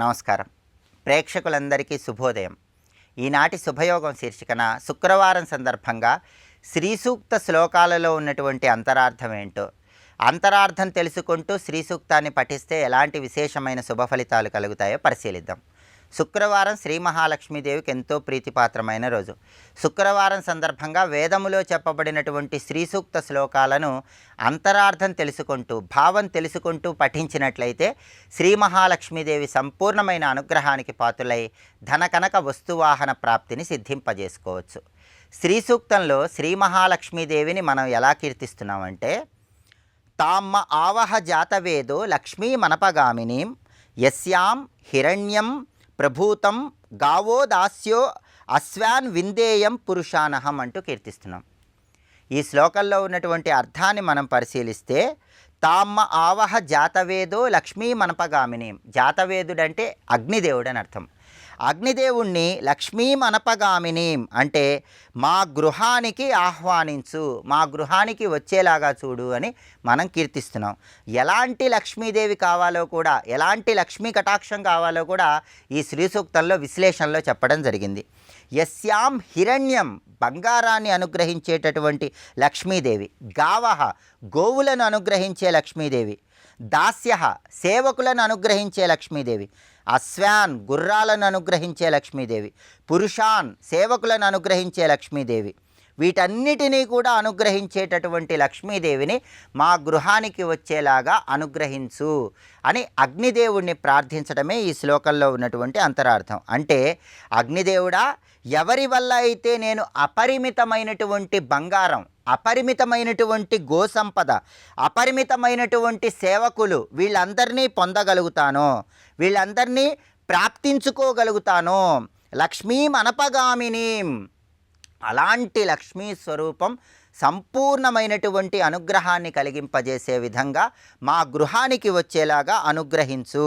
నమస్కారం. ప్రేక్షకులందరికీ శుభోదయం. ఈనాటి శుభయోగం శీర్షికన శుక్రవారం సందర్భంగా శ్రీ సూక్త శ్లోకాలలో ఉన్నటువంటి అంతరార్థం ఏంటో, అంతరార్థం తెలుసుకుంటూ శ్రీ సూక్తాన్ని పఠిస్తే ఎలాంటి విశేషమైన శుభ ఫలితాలు కలుగుతాయో పరిశీలిద్దాం. శుక్రవారం శ్రీ మహాలక్ష్మీదేవికి ఎంతో ప్రీతిపాత్రమైన రోజు. శుక్రవారం సందర్భంగా వేదములో చెప్పబడినటువంటి శ్రీ సూక్త శ్లోకాలను అంతరార్థం తెలుసుకుంటూ, భావం తెలుసుకుంటూ పఠించినట్లయితే శ్రీ మహాలక్ష్మీదేవి సంపూర్ణమైన అనుగ్రహానికి పాత్రులై ధనకనక వస్తువాహన ప్రాప్తిని సిద్ధింపజేసుకోవచ్చు. శ్రీ సూక్తంలో శ్రీ మహాలక్ష్మీదేవిని మనం ఎలా కీర్తిస్తున్నామంటే, తామ్మ ఆవహ జాతవేదో లక్ష్మీ మనపగామినీం యస్యాం హిరణ్యం ప్రభూతం గావో దాస్యో అశ్వాన్ విందేయం పురుషానహం అంటూ కీర్తిస్తున్నాం. ఈ శ్లోకంలో ఉన్నటువంటి అర్థాన్ని మనం పరిశీలిస్తే, తామ్మ ఆవహ జాతవేదో లక్ష్మీ మనపగామిని. జాతవేదుడంటే అగ్నిదేవుడు అని అర్థం. అగ్నిదేవుణ్ణి లక్ష్మీ మనపగామిని అంటే మా గృహానికి ఆహ్వానించు, మా గృహానికి వచ్చేలాగా చూడు అని మనం కీర్తిస్తున్నాం. ఎలాంటి లక్ష్మీదేవి కావాలో కూడా, ఎలాంటి లక్ష్మీ కటాక్షం కావాలో కూడా ఈ శ్రీ సూక్తంలో విశ్లేషణలో చెప్పడం జరిగింది. యస్యాం హిరణ్యం బంగారాన్ని అనుగ్రహించేటటువంటి లక్ష్మీదేవి, గావహ గోవులను అనుగ్రహించే లక్ష్మీదేవి, దాస్య సేవకులను అనుగ్రహించే లక్ష్మీదేవి, అశ్వాన్ గుర్రాలను అనుగ్రహించే లక్ష్మీదేవి, పురుషాన్ సేవకులను అనుగ్రహించే లక్ష్మీదేవి, వీటన్నిటినీ కూడా అనుగ్రహించేటటువంటి లక్ష్మీదేవిని మా గృహానికి వచ్చేలాగా అనుగ్రహించు అని అగ్నిదేవుణ్ణి ప్రార్థించడమే ఈ శ్లోకంలో ఉన్నటువంటి అంతరార్థం. అంటే అగ్నిదేవుడా, ఎవరి వల్ల అయితే నేను అపరిమితమైనటువంటి బంగారం, అపరిమితమైనటువంటి గోసంపద, అపరిమితమైనటువంటి సేవకులు వీళ్ళందరినీ పొందగలుగుతానో, వీళ్ళందరినీ ప్రాప్తించుకోగలుగుతానో, లక్ష్మీ మనపగామినీం, అలాంటి లక్ష్మీ స్వరూపం సంపూర్ణమైనటువంటి అనుగ్రహాన్ని కలిగింపజేసే విధంగా మా గృహానికి వచ్చేలాగా అనుగ్రహించు.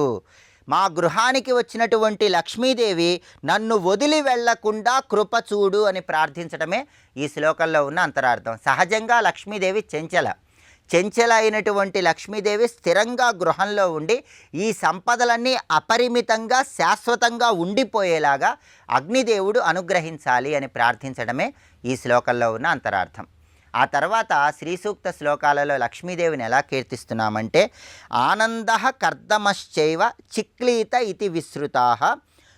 మా గృహానికి వచ్చినటువంటి లక్ష్మీదేవి నన్ను వదిలి వెళ్లకుండా కృప చూడు అని ప్రార్థించడమే ఈ శ్లోకంలో ఉన్న అంతరార్థం. సహజంగా లక్ష్మీదేవి చెంచల అయినటువంటి లక్ష్మీదేవి స్థిరంగా గృహంలో ఉండి ఈ సంపదలన్నీ అపరిమితంగా శాశ్వతంగా ఉండిపోయేలాగా అగ్నిదేవుడు అనుగ్రహించాలి అని ప్రార్థించడమే ఈ శ్లోకంలో ఉన్న అంతరార్థం. ఆ తర్వాత శ్రీ సూక్త శ్లోకాలలో లక్ష్మీదేవిని ఎలా కీర్తిస్తున్నామంటే, ఆనంద కర్దమశ్చైవ చిక్లీత ఇతి విశ్రుతా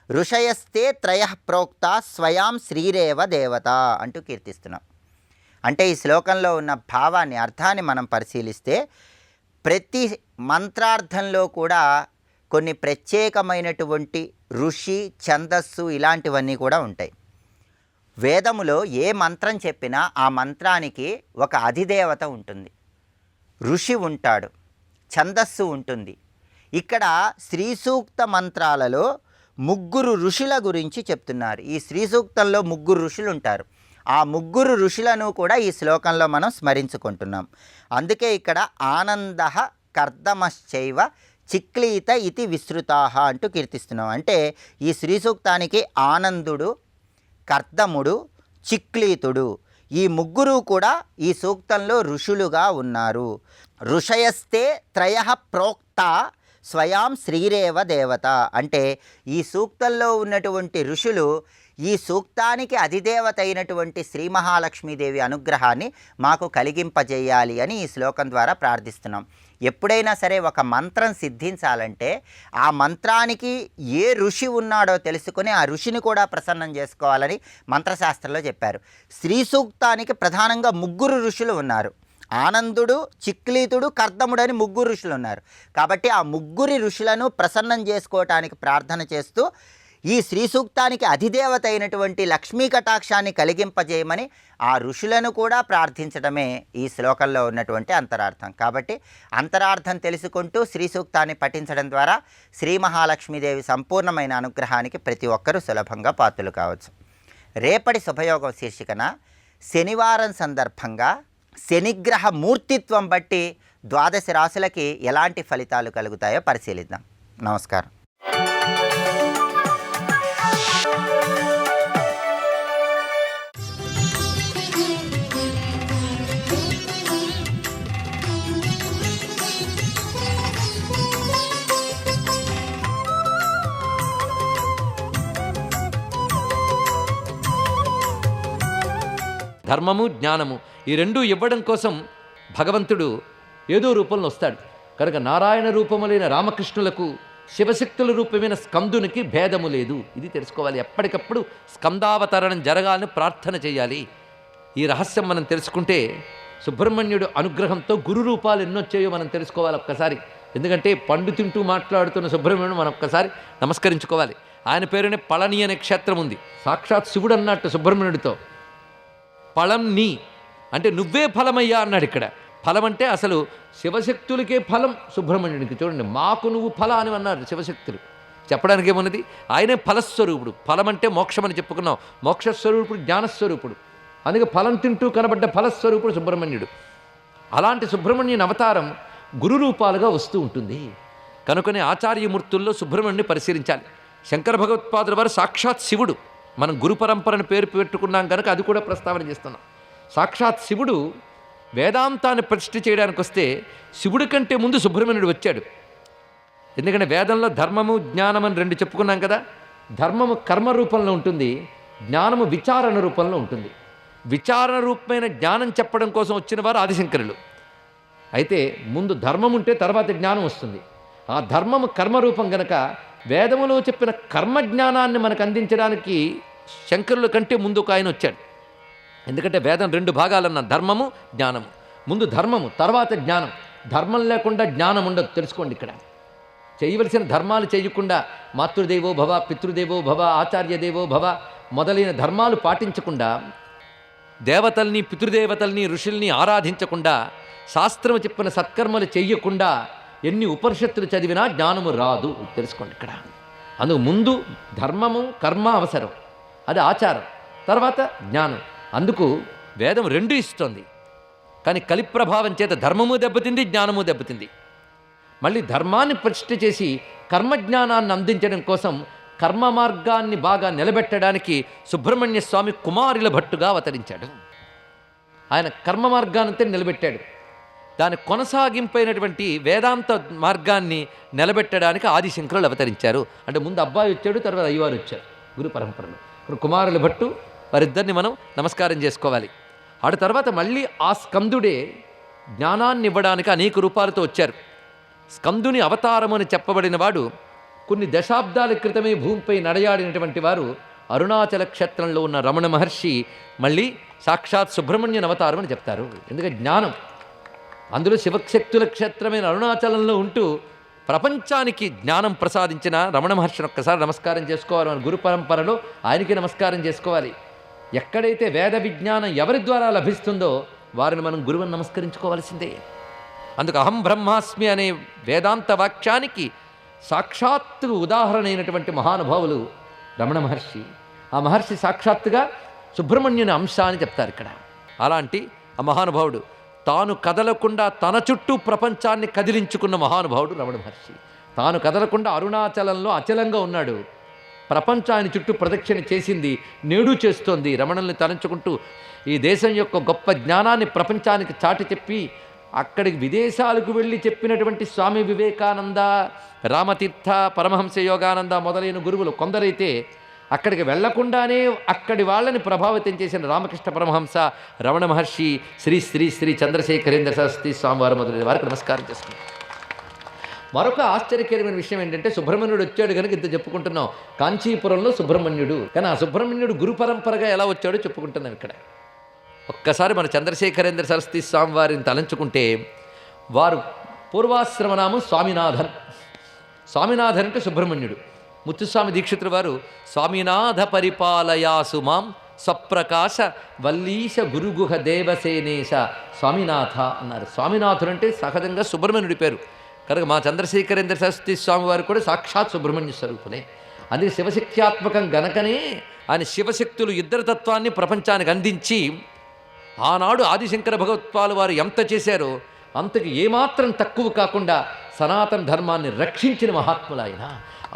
ఋషయస్తే త్రయ ప్రోక్త స్వయాం శ్రీరేవ దేవత అంటూ కీర్తిస్తున్నాం. అంటే ఈ శ్లోకంలో ఉన్న భావాన్ని, అర్థాన్ని మనం పరిశీలిస్తే, ప్రతి మంత్రార్థంలో కూడా కొన్ని ప్రత్యేకమైనటువంటి ఋషి, ఛందస్సు ఇలాంటివన్నీ కూడా ఉంటాయి. వేదములో ఏ మంత్రం చెప్పినా ఆ మంత్రానికి ఒక అధిదేవత ఉంటుంది, ఋషి ఉంటాడు, ఛందస్సు ఉంటుంది. ఇక్కడ శ్రీ సూక్త మంత్రాలలో 3 ఋషుల గురించి చెప్తున్నారు. ఈ శ్రీ సూక్తంలో 3 ఋషులు ఉంటారు. ఆ 3 ఋషులను కూడా ఈ శ్లోకంలో మనం స్మరించుకుంటున్నాం. అందుకే ఇక్కడ ఆనంద కర్దమశ్చైవ చిక్లీత ఇతి విశ్రుతాహ అంటూ కీర్తిస్తున్నాం. అంటే ఈ శ్రీ సూక్తానికి ఆనందుడు, కర్దముడు, చిక్లీతుడు, ఈ 3 కూడా ఈ సూక్తంలో ఋషులుగా ఉన్నారు. ఋషయస్తే త్రయ ప్రోక్త స్వయాం శ్రీరేవ దేవత అంటే ఈ సూక్తంలో ఉన్నటువంటి ఋషులు ఈ సూక్తానికి అధిదేవత అయినటువంటి శ్రీ మహాలక్ష్మీదేవి అనుగ్రహాన్ని మాకు కలిగింపజేయాలి అని ఈ శ్లోకం ద్వారా ప్రార్థిస్తున్నాం. ఎప్పుడైనా సరే ఒక మంత్రం సిద్ధించాలంటే ఆ మంత్రానికి ఏ ఋషి ఉన్నాడో తెలుసుకుని ఆ ఋషిని కూడా ప్రసన్నం చేసుకోవాలని మంత్రశాస్త్రంలో చెప్పారు. శ్రీ సూక్తానికి ప్రధానంగా 3 ఋషులు ఉన్నారు. ఆనందుడు, చిక్లీతుడు, కర్దముడు అని 3 ఋషులు ఉన్నారు. కాబట్టి ఆ 3 ఋషులను ప్రసన్నం చేసుకోవటానికి ప్రార్థన చేస్తూ ఈ శ్రీ సూక్తానికి అధిదేవత అయినటువంటి లక్ష్మీ కటాక్షాన్ని కలిగింపజేయమని ఆ ఋషులను కూడా ప్రార్థించడమే ఈ శ్లోకంలో ఉన్నటువంటి అంతరార్థం. కాబట్టి అంతరార్థం తెలుసుకుంటూ శ్రీ సూక్తాన్ని పఠించడం ద్వారా శ్రీ మహాలక్ష్మీదేవి సంపూర్ణమైన అనుగ్రహానికి ప్రతి ఒక్కరూ సులభంగా పాత్రలు కావచ్చు. రేపటి శుభయోగం శీర్షికన శనివారం సందర్భంగా శనిగ్రహ మూర్తిత్వం బట్టి 12 రాశులకి ఎలాంటి ఫలితాలు కలుగుతాయో పరిశీలిద్దాం. నమస్కారం. ధర్మము జ్ఞానము ఈ రెండూ ఇవ్వడం కోసం భగవంతుడు ఏదో రూపంలో వస్తాడు. కనుక నారాయణ రూపములైన రామకృష్ణులకు శివశక్తుల రూపమైన స్కందునికి భేదము లేదు. ఇది తెలుసుకోవాలి. ఎప్పటికప్పుడు స్కందావతరణం జరగాలని ప్రార్థన చేయాలి. ఈ రహస్యం మనం తెలుసుకుంటే సుబ్రహ్మణ్యుడు అనుగ్రహంతో గురు రూపాలు ఎన్నొచ్చాయో మనం తెలుసుకోవాలి ఒక్కసారి. ఎందుకంటే పండు తింటూ మాట్లాడుతున్న సుబ్రహ్మణ్యుడు మనం ఒక్కసారి నమస్కరించుకోవాలి. ఆయన పేరునే పళని అనే క్షేత్రం ఉంది. సాక్షాత్ శివుడు అన్నట్టు సుబ్రహ్మణ్యుడితో, పళం నీ అంటే నువ్వే ఫలమయ్యా అన్నాడు. ఇక్కడ ఫలం అంటే అసలు శివశక్తులకే ఫలం సుబ్రహ్మణ్యుడికి. చూడండి, మాకు నువ్వు ఫల అని అన్నారు శివశక్తులు. చెప్పడానికి ఏమున్నది, ఆయనే ఫలస్వరూపుడు. ఫలం అంటే మోక్షం అని చెప్పుకున్నాం. మోక్షస్వరూపుడు, జ్ఞానస్వరూపుడు. అందుకే ఫలం తింటూ కనబడ్డ ఫలస్వరూపుడు సుబ్రహ్మణ్యుడు. అలాంటి సుబ్రహ్మణ్యుని అవతారం గురు రూపాలుగా వస్తూ ఉంటుంది. కనుకనే ఆచార్యమూర్తుల్లో సుబ్రహ్మణ్యుని పరిశీలించాలి. శంకర భగవత్పాదుల వారు సాక్షాత్ శివుడు. మనం గురు పరంపరను పేరు పెట్టుకున్నాం కనుక అది కూడా ప్రస్తావన చేస్తున్నాం. సాక్షాత్ శివుడు వేదాంతాన్ని ప్రతిష్ఠ చేయడానికి వస్తే శివుడి కంటే ముందు సుబ్రహ్మణ్యుడు వచ్చాడు. ఎందుకంటే వేదంలో ధర్మము జ్ఞానం అని రెండు చెప్పుకున్నాం కదా. ధర్మము కర్మ రూపంలో ఉంటుంది, జ్ఞానము విచారణ రూపంలో ఉంటుంది. విచారణ రూపమైన జ్ఞానం చెప్పడం కోసం వచ్చిన వారు ఆదిశంకరులు. అయితే ముందు ధర్మం ఉంటే తర్వాత జ్ఞానం వస్తుంది. ఆ ధర్మము కర్మరూపం గనక వేదములో చెప్పిన కర్మజ్ఞానాన్ని మనకు అందించడానికి శంకరుల కంటే ముందు ఒక ఆయన వచ్చాడు. ఎందుకంటే వేదం రెండు భాగాలన్న ధర్మము జ్ఞానము. ముందు ధర్మము, తర్వాత జ్ఞానం. ధర్మం లేకుండా జ్ఞానం ఉండదు, తెలుసుకోండి. ఇక్కడ చేయవలసిన ధర్మాలు చేయకుండా మాతృదేవో భవ, పితృదేవో భవ, ఆచార్యదేవో భవ మొదలైన ధర్మాలు పాటించకుండా, దేవతల్ని పితృదేవతల్ని ఋషుల్ని ఆరాధించకుండా, శాస్త్రము చెప్పిన సత్కర్మలు చెయ్యకుండా ఎన్ని ఉపనిషత్తులు చదివినా జ్ఞానము రాదు, తెలుసుకోండి ఇక్కడ. అందుకు ముందు ధర్మము కర్మ అవసరం, అది ఆచారం, తర్వాత జ్ఞానం. అందుకు వేదం రెండు ఇస్తోంది. కానీ కలి ప్రభావం చేత ధర్మము దెబ్బతింది, జ్ఞానము దెబ్బతింది. మళ్ళీ ధర్మాన్ని ప్రతిష్ఠ చేసి కర్మజ్ఞానాన్ని అందించడం కోసం కర్మ మార్గాన్ని బాగా నిలబెట్టడానికి సుబ్రహ్మణ్య స్వామి కుమారుల భట్టుగా అవతరించాడు. ఆయన కర్మ మార్గానంతే నిలబెట్టాడు. దాని కొనసాగింపైనటువంటి వేదాంత మార్గాన్ని నిలబెట్టడానికి ఆదిశంకరులు అవతరించారు. అంటే ముందు అబ్బాయి వచ్చాడు, తర్వాత అయ్యవారు వచ్చారు గురు పరంపరలో. కుమారుల భట్టు వారిద్దరిని మనం నమస్కారం చేసుకోవాలి. ఆ తర్వాత మళ్ళీ ఆ స్కందుడే జ్ఞానాన్ని ఇవ్వడానికి అనేక రూపాలతో వచ్చారు. స్కందుని అవతారము అని చెప్పబడిన వాడు కొన్ని దశాబ్దాల క్రితమే భూమిపై నడయాడినటువంటి వారు అరుణాచల క్షేత్రంలో ఉన్న రమణ మహర్షి మళ్ళీ సాక్షాత్ సుబ్రహ్మణ్యన్ అవతారం అని చెప్తారు. ఎందుకంటే జ్ఞానం, అందులో శివశక్తుల క్షేత్రమైన అరుణాచలంలో ఉంటూ ప్రపంచానికి జ్ఞానం ప్రసాదించిన రమణ మహర్షిని ఒక్కసారి నమస్కారం చేసుకోవాలి. మన గురు పరంపరలో ఆయనకి నమస్కారం చేసుకోవాలి. ఎక్కడైతే వేద విజ్ఞానం ఎవరి ద్వారా లభిస్తుందో వారిని మనం గురువుని నమస్కరించుకోవాల్సిందే. అందుకు అహం బ్రహ్మాస్మి అనే వేదాంత వాక్యానికి సాక్షాత్తు ఉదాహరణ అయినటువంటి మహానుభావులు రమణ మహర్షి. ఆ మహర్షి సాక్షాత్తుగా సుబ్రహ్మణ్యుని అంశ అని చెప్తారు ఇక్కడ. అలాంటి ఆ మహానుభావుడు తాను కదలకుండా తన చుట్టూ ప్రపంచాన్ని కదిలించుకున్న మహానుభావుడు రమణ మహర్షి. తాను కదలకుండా అరుణాచలంలో అచలంగా ఉన్నాడు. ప్రపంచాన్ని చుట్టూ ప్రదక్షిణ చేసింది, నేడు చేస్తోంది. రమణుల్ని తలంచుకుంటూ ఈ దేశం యొక్క గొప్ప జ్ఞానాన్ని ప్రపంచానికి చాటి చెప్పి అక్కడికి విదేశాలకు వెళ్ళి చెప్పినటువంటి స్వామి వివేకానంద, రామతీర్థ, పరమహంస యోగానంద మొదలైన గురువులు కొందరైతే అక్కడికి వెళ్లకుండానే అక్కడి వాళ్ళని ప్రభావితం చేసిన రామకృష్ణ పరమహంస, రమణ మహర్షి, శ్రీ శ్రీ శ్రీ చంద్రశేఖరేంద్ర సరస్వతి స్వామివారు మొదలైన వారికి నమస్కారం చేస్తున్నాం. మరొక ఆశ్చర్యకరమైన విషయం ఏంటంటే సుబ్రహ్మణ్యుడు వచ్చాడు కనుక ఇంత చెప్పుకుంటున్నాం. కాంచీపురంలో సుబ్రహ్మణ్యుడు, కానీ ఆ సుబ్రహ్మణ్యుడు గురు పరంపరగా ఎలా వచ్చాడో చెప్పుకుంటున్నాం ఇక్కడ. ఒక్కసారి మన చంద్రశేఖరేంద్ర సరస్వతి స్వామి వారిని తలంచుకుంటే వారు పూర్వాశ్రమనామం స్వామినాథన్. స్వామినాథన్ అంటే సుబ్రహ్మణ్యుడు. ముత్తుస్వామి దీక్షితుల వారు స్వామినాథ పరిపాలయాసు మాం స్వప్రకాశ వల్లీశ గురుగుహ దేవసేనేశ స్వామినాథ అన్నారు. స్వామినాథుడు అంటే సహజంగా సుబ్రహ్మణ్యుడి పేరు కనుక మా చంద్రశేఖరేంద్ర సరస్వతి స్వామి వారు కూడా సాక్షాత్ సుబ్రహ్మణ్య స్వరూపునే. అందుకే శివశక్త్యాత్మకం గనకనే ఆయన శివశక్తులు ఇద్దరు తత్వాన్ని ప్రపంచానికి అందించి ఆనాడు ఆదిశంకర భగవత్పాలు వారు ఎంత చేశారో అంతకు ఏమాత్రం తక్కువ కాకుండా సనాతన ధర్మాన్ని రక్షించిన మహాత్ములు ఆయన.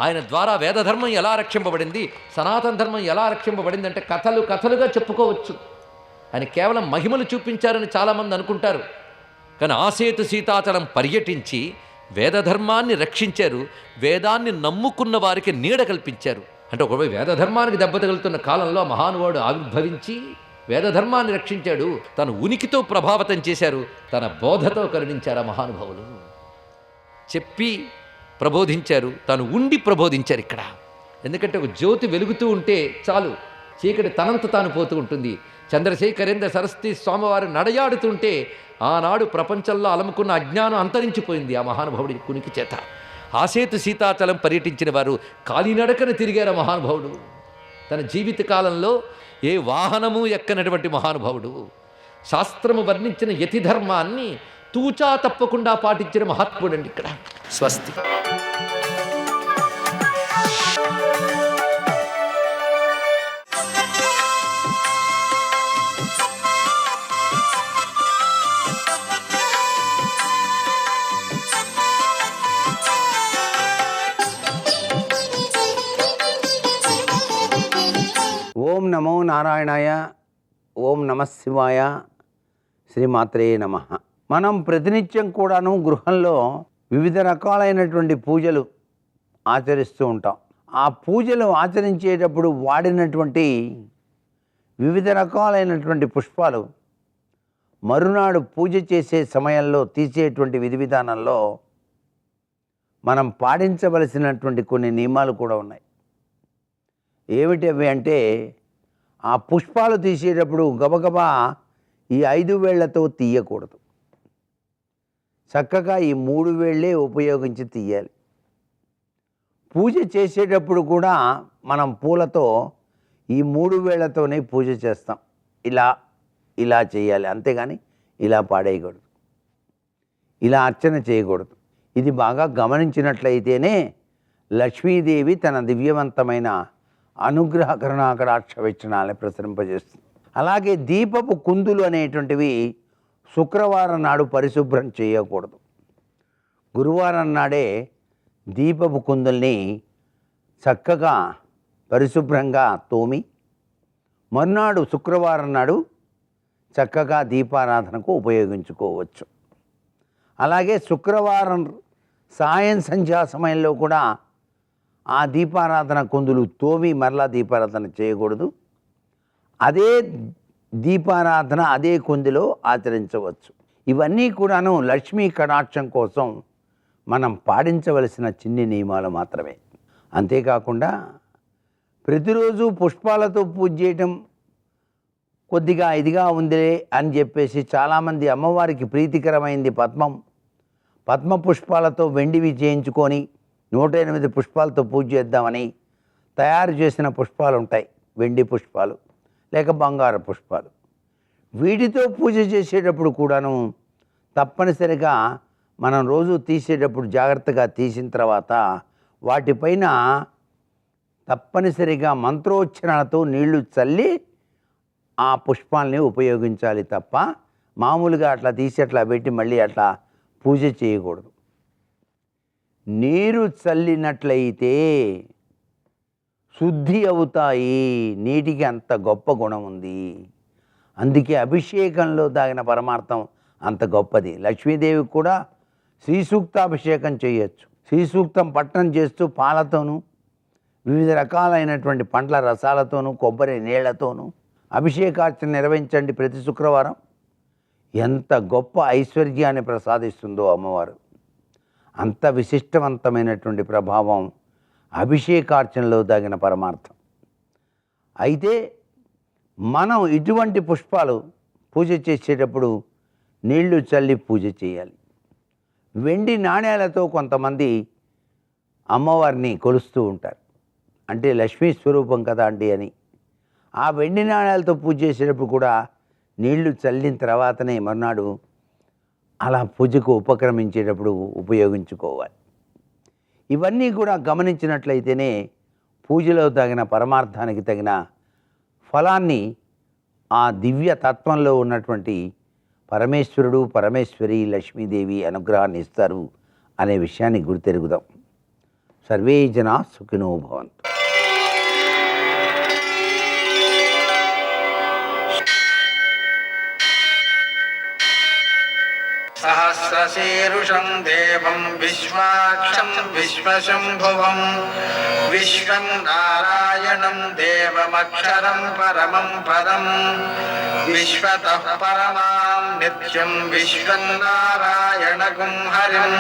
ఆయన ద్వారా వేదధర్మం ఎలా రక్షింపబడింది, సనాతన ధర్మం ఎలా రక్షింపబడింది అంటే కథలు కథలుగా చెప్పుకోవచ్చు. ఆయన కేవలం మహిమలు చూపించారని చాలామంది అనుకుంటారు. కానీ ఆసేతు సీతాచలం పర్యటించి వేదధర్మాన్ని రక్షించారు. వేదాన్ని నమ్ముకున్న వారికి నీడ కల్పించారు. అంటే ఒకవేళ వేదధర్మానికి దెబ్బ తగులుతున్న కాలంలో మహానుభావుడు ఆవిర్భవించి వేదధర్మాన్ని రక్షించాడు, తన ఉనికితో ప్రభావితం చేశారు, తన బోధతో కరుణించారు ఆ మహానుభావులు. చెప్పి ప్రబోధించారు, తను ఉండి ప్రబోధించారు ఇక్కడ. ఎందుకంటే ఒక జ్యోతి వెలుగుతూ ఉంటే చాలు, చీకటి తనంత తాను పోతూ ఉంటుంది. చంద్రశేఖరేంద్ర సరస్వతి స్వామివారు నడయాడుతుంటే ఆనాడు ప్రపంచంలో అలముకున్న అజ్ఞానం అంతరించిపోయింది ఆ మహానుభావుడి కునికి చేత. ఆసేతు సీతాచలం పర్యటించిన వారు కాలినడకన తిరిగారు ఆ మహానుభావుడు. తన జీవిత కాలంలో ఏ వాహనము ఎక్కనటువంటి మహానుభావుడు. శాస్త్రము వర్ణించిన యతి ధర్మాన్ని తూచా తప్పకుండా పాటించిన మహాత్ముడండి ఇక్కడ. స్వస్తి. ఓం నమో నారాయణాయ, ఓం నమః శివాయ, శ్రీమాత్రే నమః. మనం ప్రతినిత్యం కూడాను గృహంలో వివిధ రకాలైనటువంటి పూజలు ఆచరిస్తూ ఉంటాం. ఆ పూజలు ఆచరించేటప్పుడు వాడినటువంటి వివిధ రకాలైనటువంటి పుష్పాలు మరునాడు పూజ చేసే సమయంలో తీసేటువంటి విధి విధానంలో మనం పాటించవలసినటువంటి కొన్ని నియమాలు కూడా ఉన్నాయి. ఏమిటి అవి అంటే, ఆ పుష్పాలు తీసేటప్పుడు గబగబా ఈ 5 వేళ్లతో తీయకూడదు. చక్కగా ఈ 3 వేళ్ళే ఉపయోగించి తీయాలి. పూజ చేసేటప్పుడు కూడా మనం పూలతో ఈ 3 వేళ్లతోనే పూజ చేస్తాం. ఇలా చేయాలి, అంతేగాని ఇలా పాడేయకూడదు, ఇలా అర్చన చేయకూడదు. ఇది బాగా గమనించినట్లయితేనే లక్ష్మీదేవి తన దివ్యవంతమైన అనుగ్రహ కరుణాకటాక్ష వీక్షణాలని ప్రసరింపజేస్తుంది. అలాగే దీపపు కుందులు అనేటువంటివి శుక్రవారం నాడు పరిశుభ్రం చేయకూడదు. గురువారం నాడే దీపపు కుందుల్ని చక్కగా పరిశుభ్రంగా తోమి మర్నాడు శుక్రవారం నాడు చక్కగా దీపారాధనకు ఉపయోగించుకోవచ్చు. అలాగే శుక్రవారం సాయం సంధ్యా సమయంలో కూడా ఆ దీపారాధన కుందులు తోమి మరలా దీపారాధన చేయకూడదు. అదే దీపారాధన అదే కుందిలో ఆచరించవచ్చు. ఇవన్నీ కూడాను లక్ష్మీ కటాక్షం కోసం మనం పాటించవలసిన చిన్ని నియమాలు మాత్రమే. అంతేకాకుండా ప్రతిరోజు పుష్పాలతో పూజ చేయటం కొద్దిగా ఇదిగా ఉందిలే అని చెప్పేసి చాలామంది అమ్మవారికి ప్రీతికరమైంది పద్మ పుష్పాలతో వెండివి చేయించుకొని 108 పుష్పాలతో పూజ చేద్దామని తయారు చేసిన పుష్పాలు ఉంటాయి, వెండి పుష్పాలు లేక బంగారు పుష్పాలు. వీటితో పూజ చేసేటప్పుడు కూడాను తప్పనిసరిగా మనం రోజు తీసేటప్పుడు జాగ్రత్తగా తీసిన తర్వాత వాటిపైన తప్పనిసరిగా మంత్రోచ్చరణతో నీళ్లు చల్లి ఆ పుష్పాలని ఉపయోగించాలి తప్ప మామూలుగా అట్లా తీసి అట్లా పెట్టి మళ్ళీ అట్లా పూజ చేయకూడదు. నీరు చల్లినట్లయితే శుద్ధి అవుతాయి. నీటికి అంత గొప్ప గుణం ఉంది. అందుకే అభిషేకంలో దాగిన పరమార్థం అంత గొప్పది. లక్ష్మీదేవికి కూడా శ్రీ సూక్తాభిషేకం చేయొచ్చు. శ్రీ సూక్తం పట్టణం చేస్తూ పాలతోనూ వివిధ రకాలైనటువంటి పండ్ల రసాలతోనూ కొబ్బరి నీళ్లతోనూ అభిషేకార్చన నిర్వహించండి ప్రతి శుక్రవారం. ఎంత గొప్ప ఐశ్వర్యాన్ని ప్రసాదిస్తుందో అమ్మవారు. అంత విశిష్టవంతమైనటువంటి ప్రభావం అభిషేకార్చనలో దాగిన పరమార్థం. అయితే మనం ఇటువంటి పుష్పాలు పూజ చేసేటప్పుడు నీళ్లు చల్లి పూజ చేయాలి. వెండి నాణేలతో కొంతమంది అమ్మవారిని కొలుస్తూ ఉంటారు. అంటే లక్ష్మీ స్వరూపం కదా అండి అని. ఆ వెండి నాణేలతో పూజ చేసేటప్పుడు కూడా నీళ్లు చల్లిన తర్వాతనే మర్నాడు అలా పూజకు ఉపక్రమించేటప్పుడు ఉపయోగించుకోవాలి. ఇవన్నీ కూడా గమనించినట్లయితేనే పూజలో తగిన పరమార్థానికి తగిన ఫలాన్ని ఆ దివ్య తత్వంలో ఉన్నటువంటి పరమేశ్వరుడు పరమేశ్వరి లక్ష్మీదేవి అనుగ్రహాన్ని ఇస్తారు అనే విషయాన్ని గుర్తెరుగుదాం. సర్వే జనా సుఖినో భవంతు. सहस्रशीर्षं देवं विश्वाक्षं विश्वशम्भुवं విశ్వం నారాయణం దేవమక్షరం పరమం పదం విశ్వతః పరమాం నిత్యం విశ్వం నారాయణగుం హరిం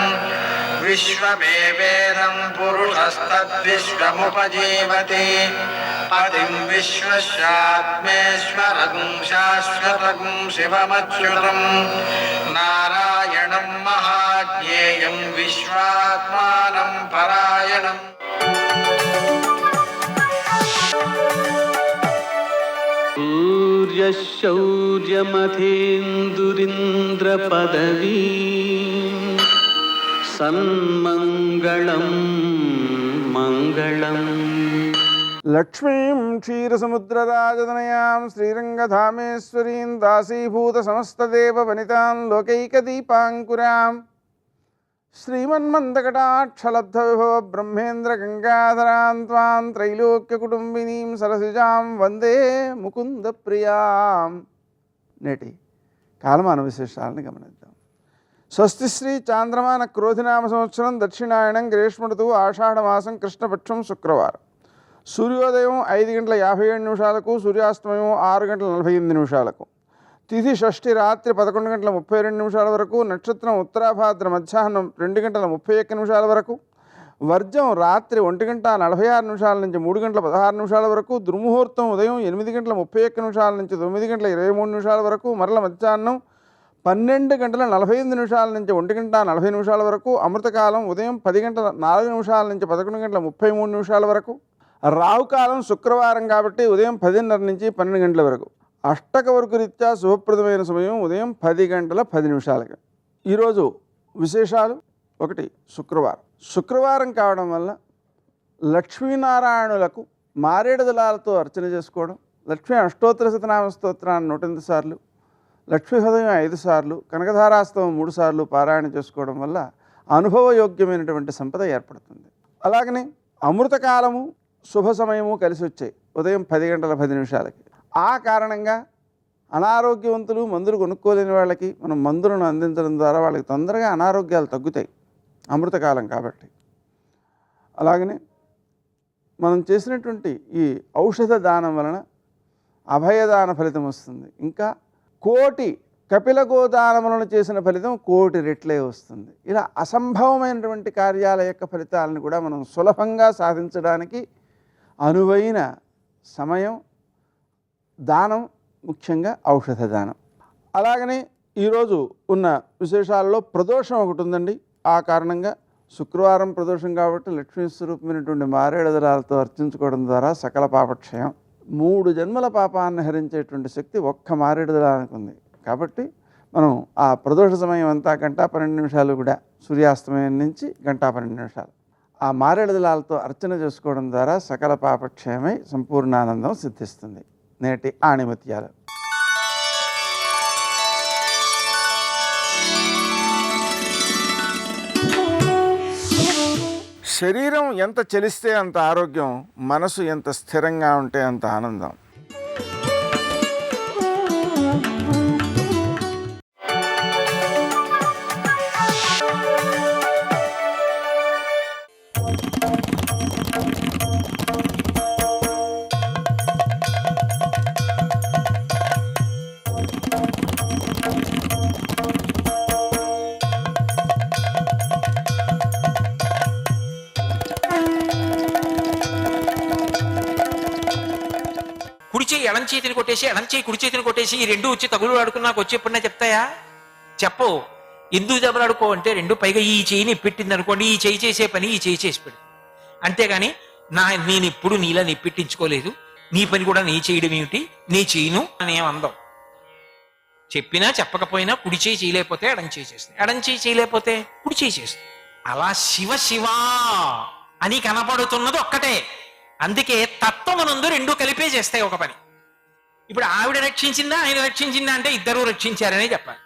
విశ్వమేవేదం పురుషస్తద్విశ్వముపజీవతి పదిం విశ్వస్యాత్మేశ్వరం శాశ్వతం శివమచ్యుతం నారాయణం మహాజ్ఞేయం విశ్వాత్మానం పరాయణం. శౌర్యమథేందురింద్రపదవీ సన్మంగళం మంగళం. లక్ష్మీం క్షీరసముద్రరాజతనయాం శ్రీరంగధామేశ్వరీం దాసీభూత సమస్తదేవ వనితాం లోకైకదీపాంకురాం శ్రీమన్మందకటాక్షలబ్ధవిభవ బ్రహ్మేంద్ర గంగాధరాం త్వాం త్రైలోక్యకుటుంబినీం సరసిజాం వందే ముకుంద ప్రియాం. నేటి కాలమాన విశేషాలను గమనిద్దాం. స్వస్తి శ్రీ చాంద్రమాన క్రోధినామ సంవత్సరం దక్షిణాయనం గ్రీష్మఋతువు ఆషాఢమాసం కృష్ణపక్షం శుక్రవారం. సూర్యోదయం 5:57 సూర్యాస్తమయం 6:48. తిథి షష్ఠి రాత్రి 11:32 వరకు. నక్షత్రం ఉత్తరాభాద్ర మధ్యాహ్నం 2:31 వరకు. వర్జం రాత్రి 1:46 నుంచి 3:16 వరకు. దుర్ముహూర్తం ఉదయం 8:31 నుంచి 9:23 వరకు. మరల మధ్యాహ్నం 12:45 నుంచి 1:40 వరకు. అమృతకాలం ఉదయం 10:04 నుంచి 11:33 వరకు. రావుకాలం శుక్రవారం కాబట్టి ఉదయం 10:30 నుంచి 12 గంటల వరకు. అష్టక వరకు రీత్యా శుభప్రదమైన సమయం ఉదయం 10:10. ఈరోజు విశేషాలు. 1. శుక్రవారం కావడం వల్ల లక్ష్మీనారాయణులకు మారేడు దళాలతో అర్చన చేసుకోవడం, లక్ష్మీ అష్టోత్తర శతనామ స్తోత్రాన్ని 108 సార్లు, లక్ష్మీ హృదయం 5 సార్లు, కనకధారాస్తవం 3 సార్లు పారాయణ చేసుకోవడం వల్ల అనుభవయోగ్యమైనటువంటి సంపద ఏర్పడుతుంది. అలాగనే అమృతకాలము శుభ సమయము కలిసి వచ్చాయి ఉదయం 10:10. ఆ కారణంగా అనారోగ్యవంతులు మందులు కొనుక్కోలేని వాళ్ళకి మనం మందులను అందించడం ద్వారా వాళ్ళకి తొందరగా అనారోగ్యాలు తగ్గుతాయి అమృతకాలం కాబట్టి. అలాగనే మనం చేసినటువంటి ఈ ఔషధ దానం వలన అభయదాన ఫలితం వస్తుంది. ఇంకా 1,000,000 కపిల గోదానములను చేసిన ఫలితం 1,000,000 రెట్లే వస్తుంది. ఇలా అసంభవమైనటువంటి కార్యాల యొక్క ఫలితాలను కూడా మనం సులభంగా సాధించడానికి అనువైన సమయం దానం, ముఖ్యంగా ఔషధ దానం. అలాగనే ఈరోజు ఉన్న విశేషాల్లో ప్రదోషం ఒకటి ఉందండి. ఆ కారణంగా శుక్రవారం ప్రదోషం కాబట్టి లక్ష్మీ స్వరూపమైనటువంటి మారేడు దళాలతో అర్చించుకోవడం ద్వారా సకల పాపక్షయం, 3 జన్మల పాపాన్ని హరించేటువంటి శక్తి ఒక్క మారేడు దళానికి ఉంది. కాబట్టి మనం ఆ ప్రదోష సమయం అంతా 1:12 కూడా సూర్యాస్తమయం నుంచి 1:12 ఆ మారేడు దళాలతో అర్చన చేసుకోవడం ద్వారా సకల పాపక్షయమై సంపూర్ణానందం సిద్ధిస్తుంది. నేటి ఆణిముత్యాలు. శరీరం ఎంత చలిస్తే అంత ఆరోగ్యం, మనసు ఎంత స్థిరంగా ఉంటే అంత ఆనందం. కుడి చేయి ఎడం చేతిని కొట్టేసి ఎడం చేయి కుడి చేతిని కొట్టేసి ఈ రెండు వచ్చి తగులు ఆడుకుని నాకు వచ్చి ఎప్పుడన్నా చెప్తాయా? చెప్పు. ఎందుకు దెబ్బలాడుకో అంటే రెండు పైగా ఈ చేయిని పెట్టింది అనుకోండి, ఈ చేయి చేసే పని ఈ చేయి చేసి పెడు. అంతేగాని నేను ఎప్పుడు నీలా నిప్పెట్టించుకోలేదు, నీ పని కూడా నీ చేయడం ఏమిటి, నీ చేయను అనేం అందం. చెప్పినా చెప్పకపోయినా కుడి చేయి చేయలేకపోతే ఎడం చేయి చేస్తుంది, ఎడం చేయి చేయలేకపోతే కుడి చేయి చేస్తుంది. అలా శివ శివా అని కనపడుతున్నది ఒక్కటే. అందుకే తత్వమునందు రెండు కలిపే చేస్తాయి ఒక పని. ఇప్పుడు ఆవిడ రక్షించిందా ఆయన రక్షించిందా అంటే ఇద్దరూ రక్షించారనే చెప్పాలి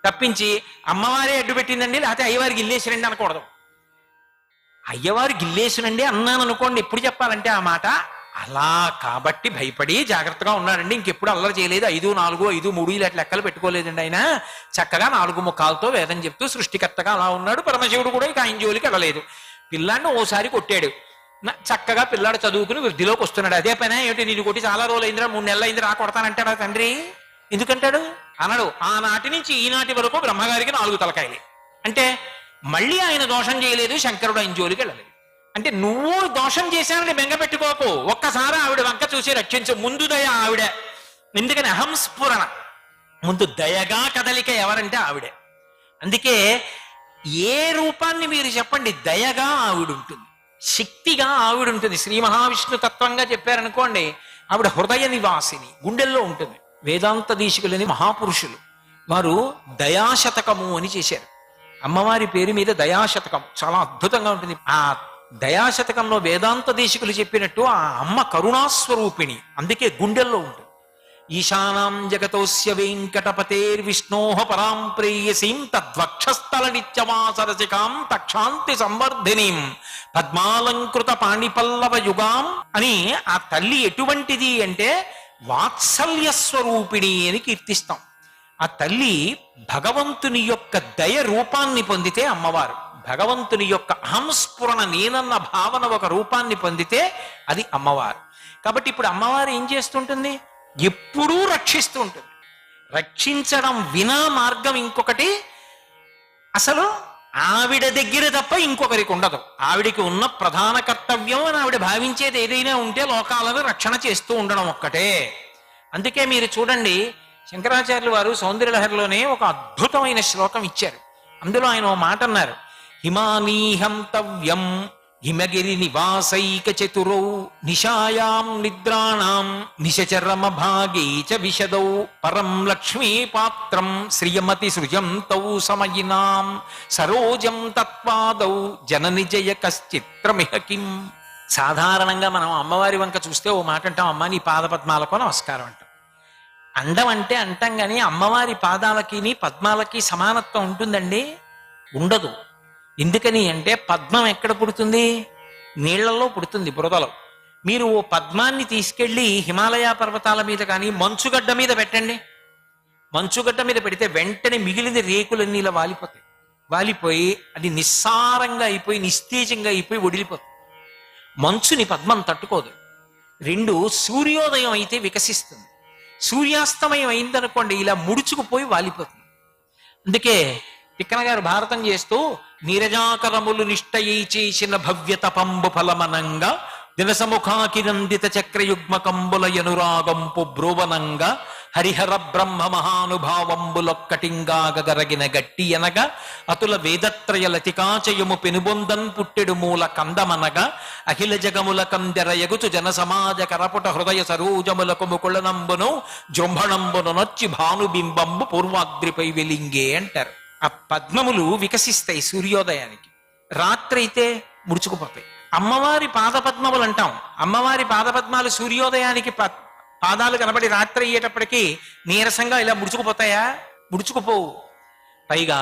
తప్పించి అమ్మవారే అడ్డు పెట్టిందండి లేకపోతే అయ్యవారు గిల్లేసిరండి అనకూడదు. అయ్యవారు గిల్లేసినండి అన్నాను అనుకోండి, ఎప్పుడు చెప్పాలంటే ఆ మాట అలా కాబట్టి భయపడి జాగ్రత్తగా ఉన్నాడండి, ఇంకెప్పుడు అల్లరి చేయలేదు, 5, 4, 5, 3 ఇలా లెక్కలు పెట్టుకోలేదండి. ఆయన చక్కగా 4 ముఖాలతో వేదం చెప్తూ సృష్టికర్తగా అలా ఉన్నాడు. పరమశివుడు కూడా ఇక ఆయన జోలికి వెళ్ళలేదు. పిల్లాన్ని ఓసారి కొట్టాడు, చక్కగా పిల్లాడు చదువుకుని వృద్ధిలోకి వస్తున్నాడు. అదే పైన ఏమిటి నేను కొట్టి చాలా రోజులు అయిందిరా, 3 నెలలు అయింది రా కొడతానంటాడా తండ్రి? ఎందుకంటాడు? అనడు. ఆనాటి నుంచి ఈనాటి వరకు బ్రహ్మగారికి 4 తలకాయలే. అంటే మళ్ళీ ఆయన దోషం చేయలేదు, శంకరుడు ఆయన జోలికి వెళ్ళలేదు. అంటే నువ్వు దోషం చేశానని బెంగ పెట్టుకోకు, ఒక్కసారి ఆవిడ వంక చూసి రక్షించు. ముందు దయ ఆవిడ. ఎందుకని అహంస్ఫురణ, ముందు దయగా కదలిక ఎవరంటే ఆవిడే. అందుకే ఏ రూపాన్ని మీరు చెప్పండి, దయగా ఆవిడుంటుంది, శక్తిగా ఆవిడుంటుంది. శ్రీ మహావిష్ణు తత్వంగా చెప్పారనుకోండి, ఆవిడ హృదయ నివాసిని, గుండెల్లో ఉంటుంది. వేదాంత దేశికులని మహాపురుషులు వారు దయాశతకము అని చేశారు. అమ్మవారి పేరు మీద దయాశతకం చాలా అద్భుతంగా ఉంటుంది. ఆ దయాశతకంలో వేదాంత దేశికులు చెప్పినట్టు ఆ అమ్మ కరుణాస్వరూపిణి, అందుకే గుండెల్లో ఉంటుంది. ఈశానాం జగతోస్య వెంకటపతేర్విష్ణోః పరాం ప్రేయసీం తద్వక్షస్థల నిత్యవాసరసికాం తక్షాంతి సంవర్ధినీం పద్మాలంకృత పాణిపల్లవ యుగాం అని ఆ తల్లి ఎటువంటిది అంటే వాత్సల్య స్వరూపిణి అని కీర్తిస్తాం. ఆ తల్లి భగవంతుని యొక్క దయ రూపాన్ని పొందితే అమ్మవారు, భగవంతుని యొక్క అహంస్ఫురణ నేనన్న భావన ఒక రూపాన్ని పొందితే అది అమ్మవారు. కాబట్టి ఇప్పుడు అమ్మవారు ఏం చేస్తుంటుంది? ఎప్పుడూ రక్షిస్తూ ఉంటుంది. రక్షించడం వినా మార్గం ఇంకొకటి అసలు ఆవిడ దగ్గర తప్ప ఇంకొకరికి ఉండదు. ఆవిడికి ఉన్న ప్రధాన కర్తవ్యం అని ఆవిడ భావించేది ఏదైనా ఉంటే లోకాలను రక్షణ చేస్తూ ఉండడం ఒక్కటే. అందుకే మీరు చూడండి, శంకరాచార్యులు వారు సౌందర్యలహరిలోనే ఒక అద్భుతమైన శ్లోకం ఇచ్చారు. అందులో ఆయన ఓ మాట అన్నారు, హిమానీహంతవ్యం హిమగిరి నివాసైక చతురౌ నిశాయాం నిద్రాణాం నిశచరమ భాగే చ విశదౌ పరం లక్ష్మీ పాత్రం శ్రియమతి సృజం తౌ సమయినాం సరోజం తత్పాదౌ జనని జయ కశ్చిత్రమిహ కిం. సాధారణంగా మనం అమ్మవారి వంక చూస్తే ఓ మాట అంటాం, అమ్మ నీ పాదపద్మాలకు నమస్కారం అంటాం. అండం అంటే అంటాం కానీ అమ్మవారి పాదాలకి పద్మాలకి సమానత్వం ఉంటుందండి? ఉండదు. ఎందుకని అంటే పద్మం ఎక్కడ పుడుతుంది? నీళ్లలో పుడుతుంది, బురదలో. మీరు ఓ పద్మాన్ని తీసుకెళ్లి హిమాలయ పర్వతాల మీద కానీ మంచుగడ్డ మీద పెట్టండి. మంచుగడ్డ మీద పెడితే వెంటనే మిగిలిన రేకులన్నీ ఇలా వాలిపోతాయి. వాలిపోయి అది నిస్సారంగా అయిపోయి నిస్తేజంగా అయిపోయి వడిలిపోతుంది. మంచుని పద్మం తట్టుకోదు. 2 సూర్యోదయం అయితే వికసిస్తుంది, సూర్యాస్తమయం అయిందనుకోండి ఇలా ముడుచుకుపోయి వాలిపోతుంది. అందుకే తిక్కన గారు భారతం చేస్తూ నీరజాకరములు నిష్టయై చేసిన భవ్య తపంబు ఫలమనంగా దినసముఖాకినందిత చక్రయుగ్మకంబుల యనురాగంపు బ్రోవనంగా హరిహర బ్రహ్మ మహానుభావంబులొక్కటింగా గగరగిన గట్టి అనగా అతుల వేదత్రయ లతికాచయము పెనుబొందన్ పుట్టెడు మూల కందమనగా అఖిల జగముల కందెరయగుచు జన సమాజ కరపుట హృదయ సరోజములకు ముకుళనంబును జృంభణంబును నొచ్చి భానుబింబంబు పూర్వాద్రిపై వెలింగే అంటారు. ఆ పద్మములు వికసిస్తాయి సూర్యోదయానికి, రాత్రి అయితే ముడుచుకుపోతాయి. అమ్మవారి పాదపద్మములు అంటాం. అమ్మవారి పాదపద్మాలు సూర్యోదయానికి పాదాలు కనబడి రాత్రి అయ్యేటప్పటికీ నీరసంగా ఇలా ముడుచుకుపోతాయా? ముడుచుకుపోవు. పైగా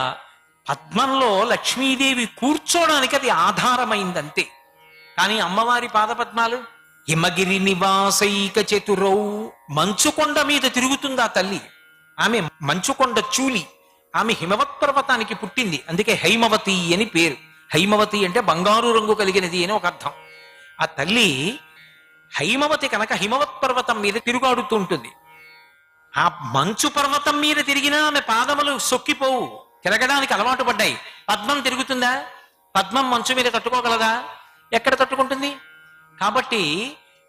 పద్మంలో లక్ష్మీదేవి కూర్చోడానికి అది ఆధారమైందంతే. కానీ అమ్మవారి పాదపద్మాలు హిమగిరి నివాసైక చతురౌ, మంచుకొండ మీద తిరుగుతుంది ఆ తల్లి. ఆమె మంచుకొండ చూలి, ఆమె హిమవత్ పర్వతానికి పుట్టింది, అందుకే హైమవతి అని పేరు. హైమవతి అంటే బంగారు రంగు కలిగినది అని ఒక అర్థం. ఆ తల్లి హైమవతి కనుక హిమవత్ పర్వతం మీద తిరుగాడుతూ ఉంటుంది. ఆ మంచు పర్వతం మీద తిరిగినా ఆమె పాదములు సొక్కిపోవు, తిరగడానికి అలవాటు పడ్డాయి. పద్మం తిరుగుతుందా? పద్మం మంచు మీద తట్టుకోగలదా? ఎక్కడ తట్టుకుంటుంది? కాబట్టి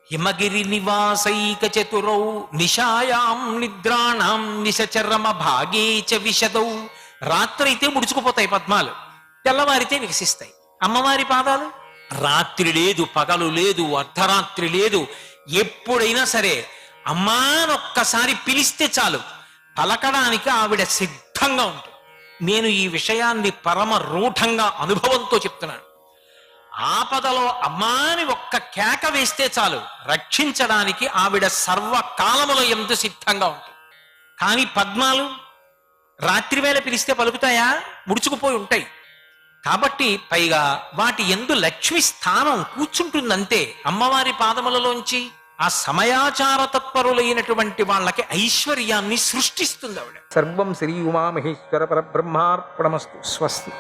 హిమగిరి నివాసైక చతురౌ నిశాయాం నిద్రాణాం నిశచరమ భాగే చ విశదౌ. రాత్రి అయితే ముడుచుకుపోతాయి పద్మాలు, తెల్లవారితే వికసిస్తాయి. అమ్మవారి పాదాలు రాత్రి లేదు, పగలు లేదు, అర్ధరాత్రి లేదు, ఎప్పుడైనా సరే అమ్మానొక్కసారి పిలిస్తే చాలు పలకడానికి ఆవిడ సిద్ధంగా ఉంటుంది. నేను ఈ విషయాన్ని పరమ రూఢంగా అనుభవంతో చెప్తున్నాను. ఆపదలో అమ్మాని ఒక్క కేక వేస్తే చాలు రక్షించడానికి ఆవిడ సర్వకాలముల యందు సిద్ధంగా ఉంటుంది. కానీ పద్మాలు రాత్రివేళ పిలిస్తే పలుకుతాయా? ముడుచుకుపోయి ఉంటాయి. కాబట్టి పైగా వాటి యందు లక్ష్మి స్థానం కూర్చుంటుందంతే. అమ్మవారి పాదములలోంచి ఆ సమయాచార తత్పరులైనటువంటి వాళ్ళకి ఐశ్వర్యాన్ని సృష్టిస్తుంది ఆవిడ. సర్వం శ్రీ ఉమామహేశ్వర పరబ్రహ్మార్పణమస్తు. స్వస్తి.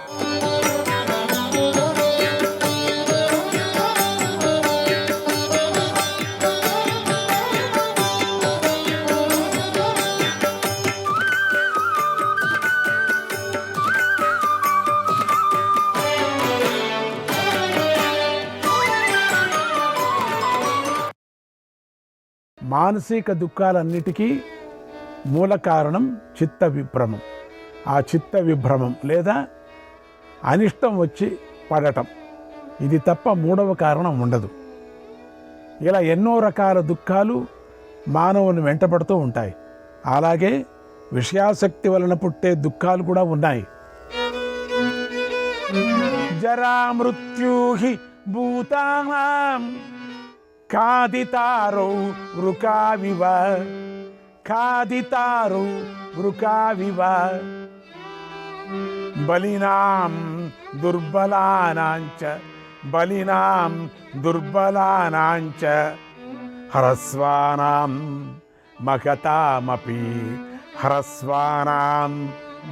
మానసిక దుఃఖాలన్నిటికీ మూల కారణం చిత్త విభ్రమం. ఆ చిత్త విభ్రమం లేదా అనిష్టం వచ్చి పడటం, ఇది తప్ప మూడవ కారణం ఉండదు. ఇలా ఎన్నో రకాల దుఃఖాలు మానవుని వెంటబడుతూ ఉంటాయి. అలాగే విషయాసక్తి వలన పుట్టే దుఃఖాలు కూడా ఉన్నాయి. జరా మృత్యూహి భూతానాం ఖాదితారౌ వృకావివ ఖాదితారౌ వృకావివ బలినాం దుర్బలానాంచ బలినాం దుర్బలానాంచ హ్రస్వానాం మహతామపి హ్రస్వానాం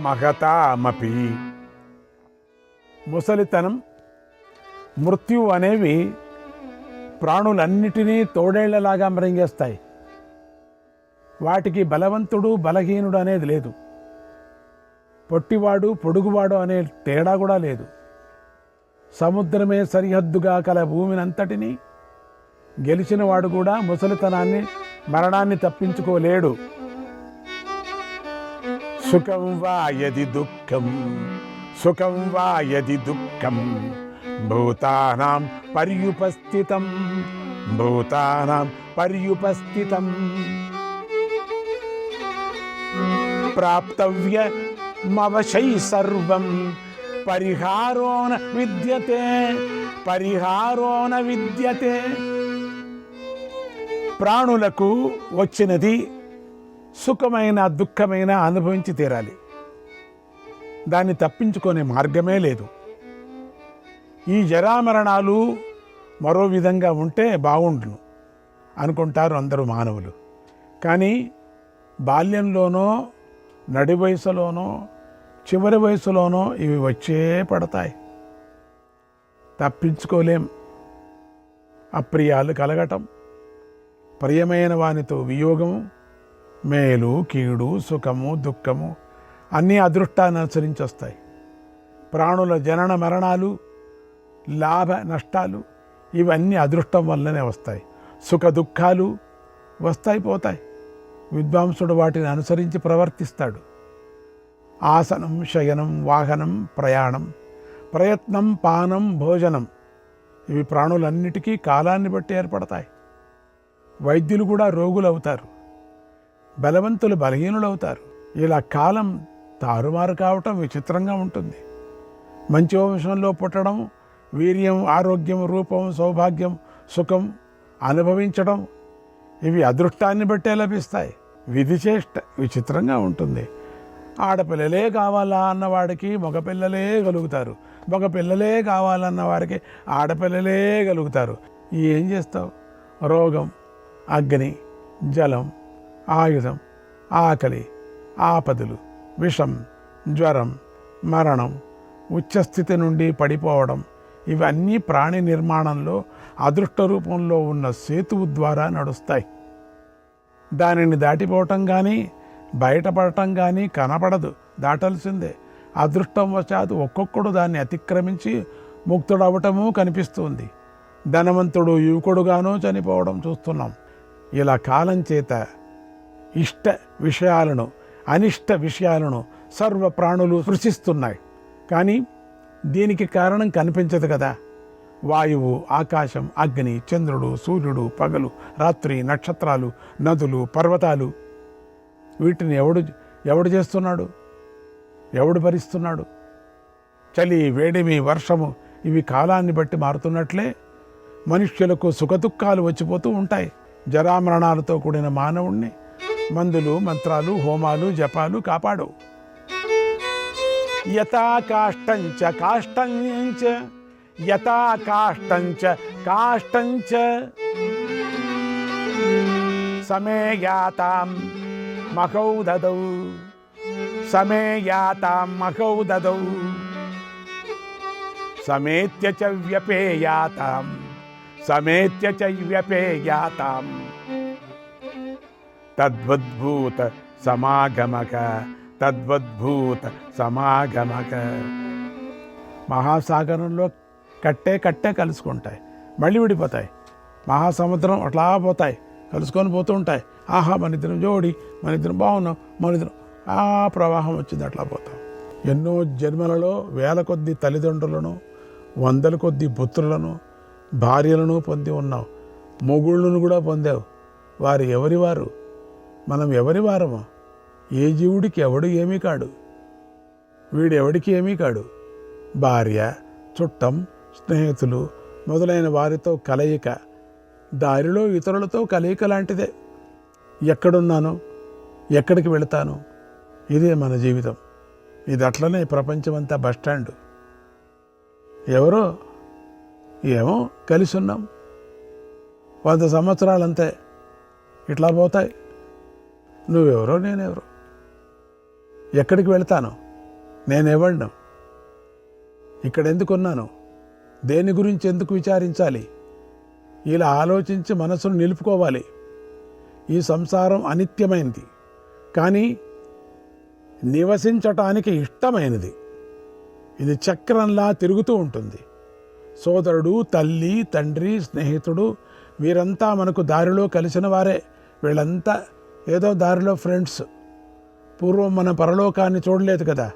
మహతామపి. ముసలితనం, మృత్యు అనేవి ప్రాణులన్నిటినీ తోడేళ్లలాగా మరింగేస్తాయి. వాటికి బలవంతుడు బలహీనుడు అనేది లేదు, పొట్టివాడు పొడుగువాడు అనే తేడా కూడా లేదు. సముద్రమే సరిహద్దుగా కల భూమినంతటినీ గెలిచినవాడు కూడా ముసలితనాన్ని, మరణాన్ని తప్పించుకోలేడు. సుఖం వా యది దుఃఖం సుఖం వా యది దుఃఖం భూతానాం పర్యుపస్థితం భూతానాం పర్యుపస్థితం. ప్రాప్తవ్యమవశై సర్వం పరిహారో న విద్యతే పరిహారో న విద్యతే. ప్రాణులకు వచ్చినది సుఖమైన దుఃఖమైన అనుభవించి తీరాలి, దాన్ని తప్పించుకునే మార్గమే లేదు. ఈ జరామరణాలు మరో విధంగా ఉంటే బాగుండును అనుకుంటారు అందరూ మానవులు. కానీ బాల్యంలోనో, నడి వయసులోనో, చివరి వయసులోనో ఇవి వచ్చే పడతాయి, తప్పించుకోలేం. అప్రియాలు కలగటం, ప్రియమైన వానితో వియోగము, మేలు కీడు, సుఖము దుఃఖము అన్నీ అదృష్టాన్ని అనుసరించి వస్తాయి. ప్రాణుల జనన మరణాలు, లాభ నష్టాలు ఇవన్నీ అదృష్టం వల్లనే వస్తాయి. సుఖ దుఃఖాలు వస్తాయి పోతాయి. విద్వాంసుడు వాటిని అనుసరించి ప్రవర్తిస్తాడు. ఆసనం, శయనం, వాహనం, ప్రయాణం, ప్రయత్నం, పానం, భోజనం ఇవి ప్రాణులన్నిటికీ కాలాన్ని బట్టి ఏర్పడతాయి. వైద్యులు కూడా రోగులు అవుతారు, బలవంతులు బలహీనులు అవుతారు. ఇలా కాలం తారుమారు కావటం విచిత్రంగా ఉంటుంది. మంచి వంశంలో పుట్టడం, వీర్యం, ఆరోగ్యం, రూపం, సౌభాగ్యం, సుఖం అనుభవించడం ఇవి అదృష్టాన్ని బట్టే లభిస్తాయి. విధిచేష్ట విచిత్రంగా ఉంటుంది. ఆడపిల్లలే కావాలా అన్నవాడికి మగపిల్లలే కలుగుతారు, మగపిల్లలే కావాలన్న వారికి ఆడపిల్లలే కలుగుతారు. ఏం చేస్తావు? రోగం, అగ్ని, జలం, ఆయుధం, ఆకలి, ఆపదలు, విషం, జ్వరం, మరణం, ఉచ్చస్థితి నుండి పడిపోవడం ఇవన్నీ ప్రాణి నిర్మాణంలో అదృష్ట రూపంలో ఉన్న సేతువు ద్వారా నడుస్తాయి. దానిని దాటిపోవటం కానీ బయటపడటం కానీ కనపడదు, దాటాల్సిందే. అదృష్టం వశాత్తు ఒక్కొక్కడు దాన్ని అతిక్రమించి ముక్తుడవటము కనిపిస్తుంది. ధనవంతుడు యువకుడుగానూ చనిపోవడం చూస్తున్నాం. ఇలా కాలం చేత ఇష్ట విషయాలను, అనిష్ట విషయాలను సర్వ ప్రాణులు సృష్టిస్తున్నాయి. కానీ దీనికి కారణం కనిపించదు కదా. వాయువు, ఆకాశం, అగ్ని, చంద్రుడు, సూర్యుడు, పగలు, రాత్రి, నక్షత్రాలు, నదులు, పర్వతాలు వీటిని ఎవడు చేస్తున్నాడు? ఎవడు భరిస్తున్నాడు? చలి, వేడిమి, వర్షము ఇవి కాలాన్ని బట్టి మారుతున్నట్లే మనుష్యులకు సుఖదుఖాలు వచ్చిపోతూ ఉంటాయి. జరామరణాలతో కూడిన మానవుణ్ణి మందులు, మంత్రాలు, హోమాలు, జపాలు కాపాడు. యథా కాష్టంచ కాష్టంచ యథా కాష్టంచ కాష్టంచ సమేయాతాం మహౌదదౌ సమేయాతాం మహౌదదౌ సమేత్య చ వ్యపేయాతాం సమేత్య చ వ్యపేయాతాం తద్వద్భూత సమాగమక తద్వద్భూత సమాగమక. మహాసాగరంలో కట్టే కలుసుకుంటాయి, మళ్ళీ విడిపోతాయి. మహాసముద్రం అట్లా పోతాయి, కలుసుకొని పోతూ ఉంటాయి. ఆహా మన ఇద్దరం జోడి, మన ఇద్దరం బాగున్నాం, మన ఇద్దరం ఆ ప్రవాహం వచ్చింది, అట్లా పోతాం. ఎన్నో జన్మలలో వేల కొద్ది తల్లిదండ్రులను, వందల కొద్ది పుత్రులను, భార్యలను పొంది ఉన్నావు. మొగుళ్ళను కూడా పొందావు. వారు ఎవరి వారు, మనం ఎవరి వారము? ఏ జీవుడికి ఎవడు ఏమీ కాడు, వీడెవడికి ఏమీ కాడు. భార్య, చుట్టం, స్నేహితులు మొదలైన వారితో కలయిక, దారిలో ఇతరులతో కలయిక లాంటిదే. ఎక్కడున్నాను, ఎక్కడికి వెళతాను, ఇదే మన జీవితం. ఇది అట్లనే ప్రపంచమంతా బస్టాండు. ఎవరో ఏమో కలిసి ఉన్నాం, 100 సంవత్సరాలంతే, ఇట్లా పోతాయి. నువ్వెవరో నేనెవరో, ఎక్కడికి వెళతాను, నేనెవడిను, ఇక్కడ ఎందుకున్నాను, దేని గురించి ఎందుకు విచారించాలి, ఇలా ఆలోచించి మనసును నిలుపుకోవాలి. ఈ సంసారం అనిత్యమైనది, కానీ నివసించటానికి ఇష్టమైనది. ఇది చక్రంలా తిరుగుతూ ఉంటుంది. సోదరుడు, తల్లి, తండ్రి, స్నేహితుడు వీరంతా మనకు దారిలో కలిసిన వారే. వీళ్ళంతా ఏదో దారిలో ఫ్రెండ్స్. పూర్వం మన పరలోకాన్ని చూడలేదు కదా,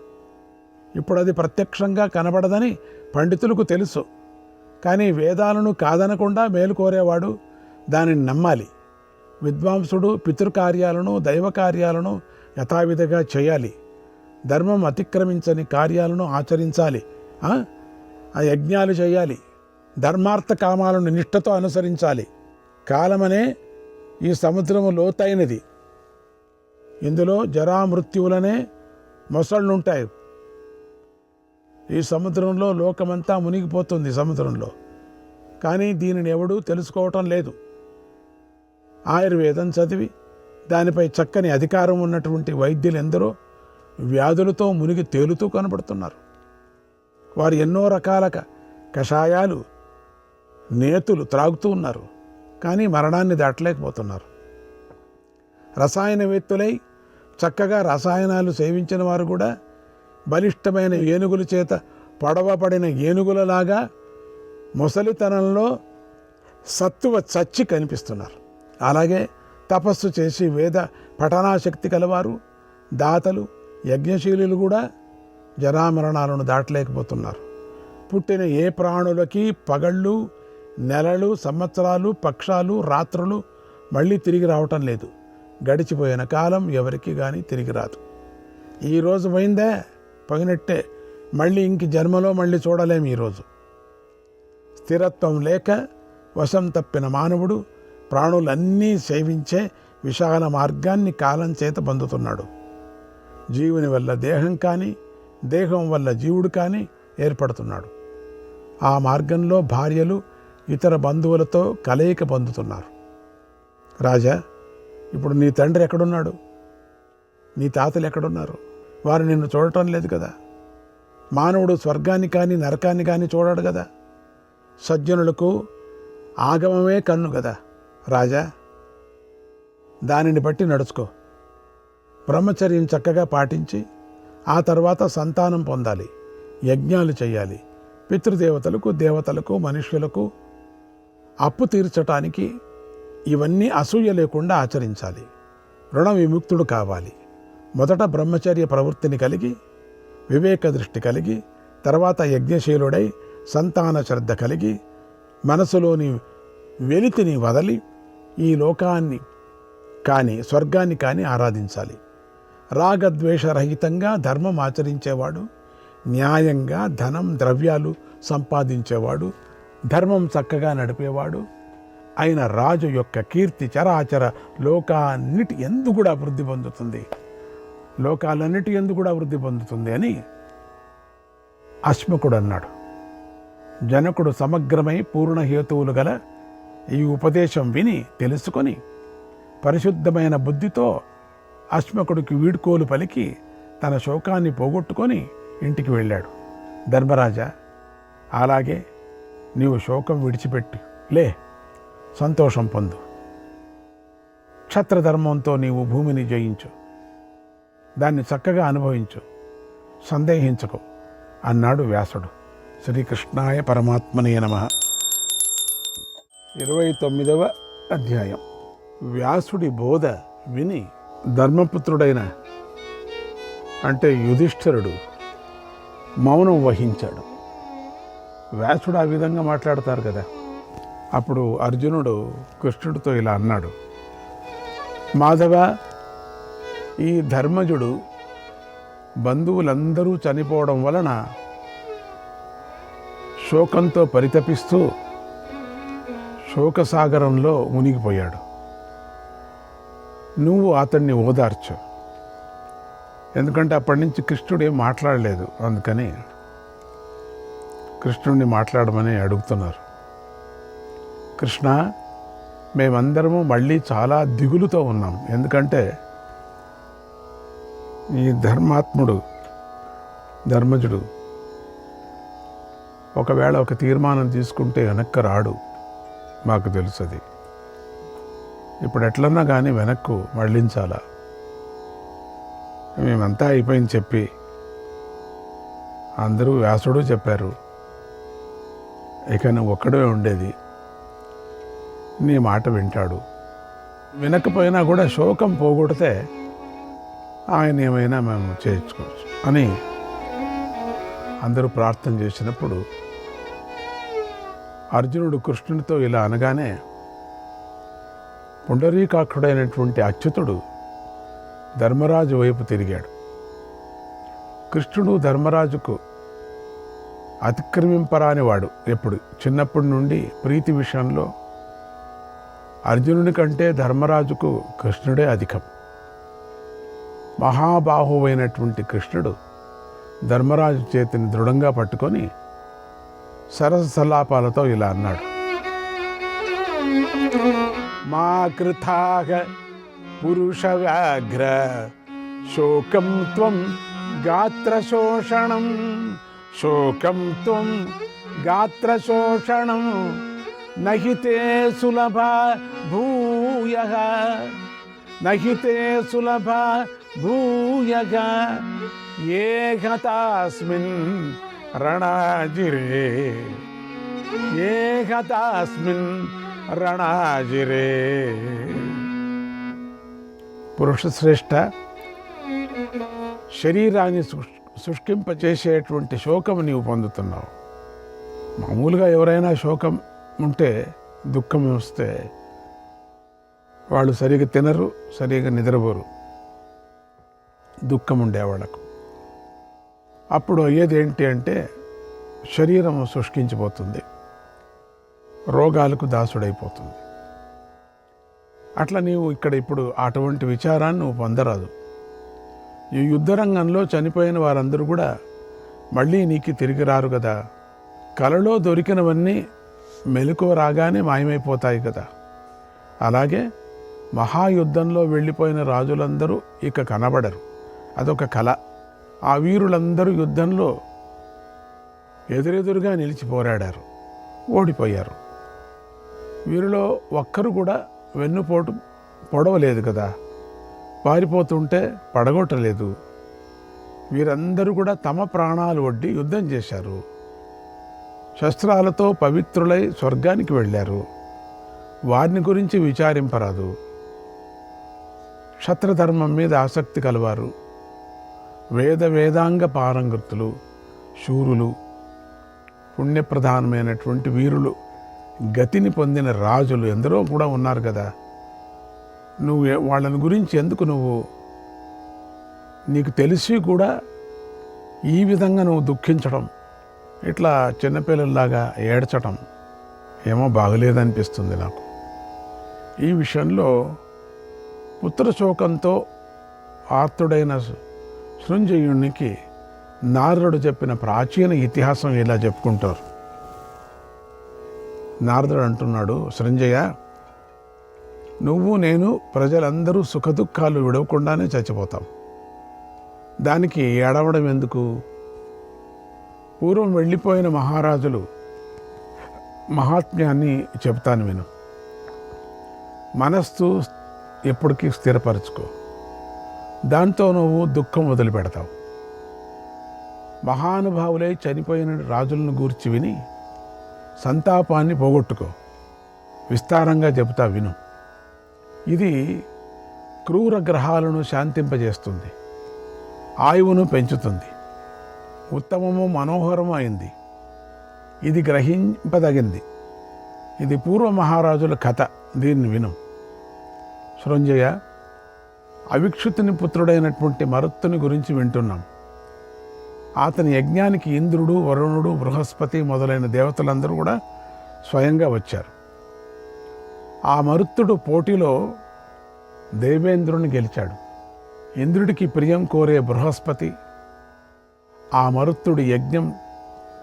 ఇప్పుడు అది ప్రత్యక్షంగా కనబడదని పండితులకు తెలుసు. కానీ వేదాలను కాదనకుండా మేలు కోరేవాడు దానిని నమ్మాలి. విద్వాంసుడు పితృకార్యాలను, దైవ కార్యాలను యథావిధిగా చేయాలి. ధర్మం అతిక్రమించని కార్యాలను ఆచరించాలి. ఆ యజ్ఞాలు చేయాలి. ధర్మార్థ కామాలను నిష్ఠతో అనుసరించాలి. కాలమనే ఈ సముద్రము లోతైనది. ఇందులో జరామృత్యువులనే మొసళ్ళుంటాయి. ఈ సముద్రంలో లోకమంతా మునిగిపోతుంది సముద్రంలో. కానీ దీనిని ఎవడూ తెలుసుకోవటం లేదు. ఆయుర్వేదం చదివి దానిపై చక్కని అధికారం ఉన్నటువంటి వైద్యులు ఎందరో వ్యాధులతో మునిగి తేలుతూ కనబడుతున్నారు. వారు ఎన్నో రకాల కషాయాలు, నేతులు త్రాగుతూ ఉన్నారు, కానీ మరణాన్ని దాటలేకపోతున్నారు. రసాయనవేత్తలై చక్కగా రసాయనాలు సేవించిన వారు కూడా బలిష్టమైన ఏనుగుల చేత పొడవపడిన ఏనుగులలాగా ముసలితనంలో సత్తువ చచ్చి కనిపిస్తున్నారు. అలాగే తపస్సు చేసి వేద పఠనాశక్తి కలవారు, దాతలు, యజ్ఞశీలులు కూడా జరామరణాలను దాటలేకపోతున్నారు. పుట్టిన ఏ ప్రాణులకి పగళ్ళు, నెలలు, సంవత్సరాలు, పక్షాలు, రాత్రులు మళ్ళీ తిరిగి రావటం లేదు. గడిచిపోయిన కాలం ఎవరికి కానీ తిరిగి రాదు. ఈరోజు పోయిందే పోయినట్టే, మళ్ళీ ఇంక జన్మలో మళ్ళీ చూడలేము. ఈరోజు స్థిరత్వం లేక వశం తప్పిన మానవుడు ప్రాణులన్నీ సేవించే విశాల మార్గాన్ని కాలం చేత పొందుతున్నాడు. జీవుని వల్ల దేహం కానీ, దేహం వల్ల జీవుడు కానీ ఏర్పడుతున్నాడు. ఆ మార్గంలో భార్యలు ఇతర బంధువులతో కలయిక పొందుతున్నారు. రాజా, ఇప్పుడు నీ తండ్రి ఎక్కడున్నాడు, నీ తాతలు ఎక్కడున్నారు? వారు నిన్ను చూడటం లేదు కదా. మానవుడు స్వర్గాన్ని కానీ నరకాన్ని కానీ చూడడు కదా. సజ్జనులకు ఆగమమే కన్ను కదా. రాజా, దానిని బట్టి నడుచుకో. బ్రహ్మచర్యం చక్కగా పాటించి ఆ తర్వాత సంతానం పొందాలి, యజ్ఞాలు చేయాలి. పితృదేవతలకు, దేవతలకు, మనుష్యులకు అప్పు తీర్చటానికి ఇవన్నీ అసూయ లేకుండా ఆచరించాలి. రుణ విముక్తుడు కావాలి. మొదట బ్రహ్మచర్య ప్రవృత్తిని కలిగి, వివేక దృష్టి కలిగి, తర్వాత యజ్ఞశీలుడై సంతాన శ్రద్ధ కలిగి, మనసులోని వెలితిని వదలి ఈ లోకాన్ని కానీ స్వర్గాన్ని కానీ ఆరాధించాలి. రాగద్వేషరహితంగా ధర్మం ఆచరించేవాడు, న్యాయంగా ధనం, ద్రవ్యాలు సంపాదించేవాడు, ధర్మం చక్కగా నడిపేవాడు అయిన రాజు యొక్క కీర్తి చరాచర లోకాన్నిటి ఎందు కూడా అభివృద్ధి పొందుతుంది. లోకాలన్నిటి ఎందు కూడా వృద్ధి పొందుతుంది అని అశ్మకుడు అన్నాడు. జనకుడు సమగ్రమై పూర్ణ హేతువులు గల ఈ ఉపదేశం విని తెలుసుకొని పరిశుద్ధమైన బుద్ధితో అశ్మకుడికి వీడ్కోలు పలికి తన శోకాన్ని పోగొట్టుకొని ఇంటికి వెళ్ళాడు. ధర్మరాజా, అలాగే నీవు శోకం విడిచిపెట్టి లే, సంతోషం పొందు. క్షత్రధర్మంతో నీవు భూమిని జయించు, దాన్ని చక్కగా అనుభవించు, సందేహించకు అన్నాడు వ్యాసుడు. శ్రీకృష్ణాయ పరమాత్మనే నమః. 29వ అధ్యాయం. వ్యాసుడి బోధ విని ధర్మపుత్రుడైన అంటే యుధిష్ఠిరుడు మౌనం వహించాడు. వ్యాసుడు ఆ విధంగా మాట్లాడతారు కదా. అప్పుడు అర్జునుడు కృష్ణుడితో ఇలా అన్నాడు, మాధవ, ఈ ధర్మజుడు బంధువులందరూ చనిపోవడం వలన శోకంతో పరితపిస్తూ శోకసాగరంలో మునిగిపోయాడు. నువ్వు అతన్ని ఓదార్చు. ఎందుకంటే అప్పటి నుంచి కృష్ణుడు ఏం మాట్లాడలేదు, అందుకని కృష్ణుడిని మాట్లాడమని అడుగుతున్నారు. కృష్ణ, మేమందరము మళ్ళీ చాలా దిగులుతో ఉన్నాం. ఎందుకంటే ఈ ధర్మజుడు ఒకవేళ ఒక తీర్మానం తీసుకుంటే వెనక్కి రాడు, మాకు తెలుసది. ఇప్పుడు ఎట్లన్నా కానీ వెనక్కు మళ్ళించాలా. మేమంతా అయిపోయింది చెప్పి అందరూ వ్యాసుడు చెప్పారు, ఇక నువ్వు ఒక్కడే ఉండేది, నీ మాట వింటాడు. వినకపోయినా కూడా శోకం పోగొడితే ఆయన ఏమైనా మేము చేయించుకోవచ్చు అని అందరూ ప్రార్థన చేసినప్పుడు అర్జునుడు కృష్ణునితో ఇలా అనగానే పుండరీకాక్షుడైనటువంటి అచ్యుతుడు ధర్మరాజు వైపు తిరిగాడు. కృష్ణుడు ధర్మరాజుకు అతిక్రమింపరాని వాడు. ఎప్పుడు చిన్నప్పటి నుండి ప్రీతి విషయంలో అర్జునుడి కంటే ధర్మరాజుకు కృష్ణుడే అధికం. మహాబాహువైనటువంటి కృష్ణుడు ధర్మరాజు చేతిని దృఢంగా పట్టుకొని సరస సల్లాపాలతో ఇలా అన్నాడు, మా కృతాగ పురుష వ్యాఘ్ర శోకం త్వం గాత్ర శోషణం, శోకం త్వం గాత్ర శోషణం నహితే సులభ భూయః, నహితే సులభ భూయః ఏకతాస్మిన్ రణాజిరే, ఏకతాస్మిన్ రణాజిరే. పురుషశ్రేష్ఠ, శరీరాన్ని శుష్కింపచేసేటువంటి శోకం నీవు పొందుతున్నావు. మామూలుగా ఎవరైనా శోకం ఉంటే, దుఃఖం వస్తే వాళ్ళు సరిగా తినరు, సరిగా నిద్రపోరు, దుఃఖం ఉండేవాళ్ళకు. అప్పుడు అయ్యేది ఏంటి అంటే శరీరం శుష్కించిపోతుంది, రోగాలకు దాసుడైపోతుంది. అట్లా నీవు ఇక్కడ ఇప్పుడు అటువంటి విచారాన్ని నువ్వు పొందరాదు. ఈ యుద్ధరంగంలో చనిపోయిన వారందరూ కూడా మళ్ళీ నీకు తిరిగి రారు కదా. కలలో దొరికినవన్నీ మెలకువ రాగానే మాయమైపోతాయి కదా. అలాగే మహాయుద్ధంలో వెళ్ళిపోయిన రాజులందరూ ఇక కనబడరు, అదొక కళ. ఆ వీరులందరూ యుద్ధంలో ఎదురెదురుగా నిలిచి పోరాడారు, ఓడిపోయారు. వీరిలో ఒక్కరు కూడా వెన్నుపోటు పొడవలేదు కదా, పారిపోతుంటే పడగొట్టలేదు. వీరందరూ కూడా తమ ప్రాణాలు ఒడ్డి యుద్ధం చేశారు, శస్త్రాలతో పవిత్రులై స్వర్గానికి వెళ్ళారు. వారిని గురించి విచారింపరాదు. క్షత్రధర్మం మీద ఆసక్తి కలవారు, వేదాంగ పారంగతులు, శూరులు, పుణ్యప్రధానమైనటువంటి వీరులు, గతిని పొందిన రాజులు ఎందరో కూడా ఉన్నారు కదా. నువ్వు వాళ్ళని గురించి ఎందుకు నీకు తెలిసి కూడా ఈ విధంగా నువ్వు దుఃఖించడం, ఇట్లా చిన్నపిల్లల్లాగా ఏడ్చటం ఏమో బాగలేదనిపిస్తుంది నాకు. ఈ విషయంలో పుత్రశోకంతో ఆర్తుడైన శృంజయునికి నారదుడు చెప్పిన ప్రాచీన ఇతిహాసం ఇలా చెప్పుకుంటారు. నారదుడు అంటున్నాడు, శృంజయ, నువ్వు నేను ప్రజలందరూ సుఖదుఖాలు విడవకుండానే చచ్చిపోతాం. దానికి ఏడవడం ఎందుకు? పూర్వం వెళ్ళిపోయిన మహారాజులు మహాత్మ్యాన్ని చెప్తాను విను. మనస్సు ఎప్పటికీ స్థిరపరచుకో, దాంతో నువ్వు దుఃఖం వదిలిపెడతావు. మహానుభావులై చనిపోయిన రాజులను గూర్చి విని సంతాపాన్ని పోగొట్టుకో. విస్తారంగా చెబుతా విను. ఇది క్రూర గ్రహాలను శాంతింపజేస్తుంది, ఆయువును పెంచుతుంది, ఉత్తమము మనోహరము అయింది. ఇది గ్రహింపదగింది. ఇది పూర్వ మహారాజుల కథ. దీన్ని విను. సృంజయ, అవిక్షుతుని పుత్రుడైనటువంటి మరుత్తుని గురించి వింటున్నాం. అతని యజ్ఞానికి ఇంద్రుడు, వరుణుడు, బృహస్పతి మొదలైన దేవతలందరూ కూడా స్వయంగా వచ్చారు. ఆ మరుత్తుడు పోటీలో దేవేంద్రుని గెలిచాడు. ఇంద్రుడికి ప్రియం కోరే బృహస్పతి ఆ మరుత్తుడి యజ్ఞం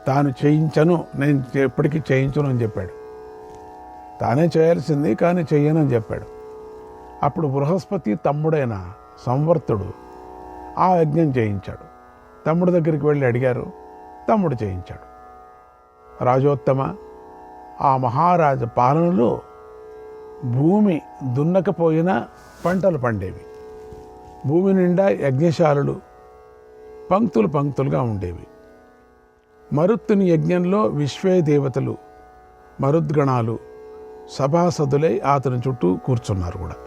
తాను చేయించను, నేను ఎప్పటికీ చేయించను అని చెప్పాడు. తానే చేయాల్సింది కానీ చెయ్యను అని చెప్పాడు. అప్పుడు బృహస్పతి తమ్ముడైన సంవర్తుడు ఆ యజ్ఞం చేయించాడు. తమ్ముడి దగ్గరికి వెళ్ళి అడిగారు, తమ్ముడు చేయించాడు. రాజోత్తమ, ఆ మహారాజ పాలనలో భూమి దున్నకపోయినా పంటలు పండేవి. భూమి నిండా యజ్ఞశాలలు పంక్తులు పంక్తులుగా ఉండేవి. మరుత్తుని యజ్ఞంలో విశ్వే దేవతలు, మరుద్గణాలు సభాసదులై అతని చుట్టూ కూర్చున్నారు కూడా.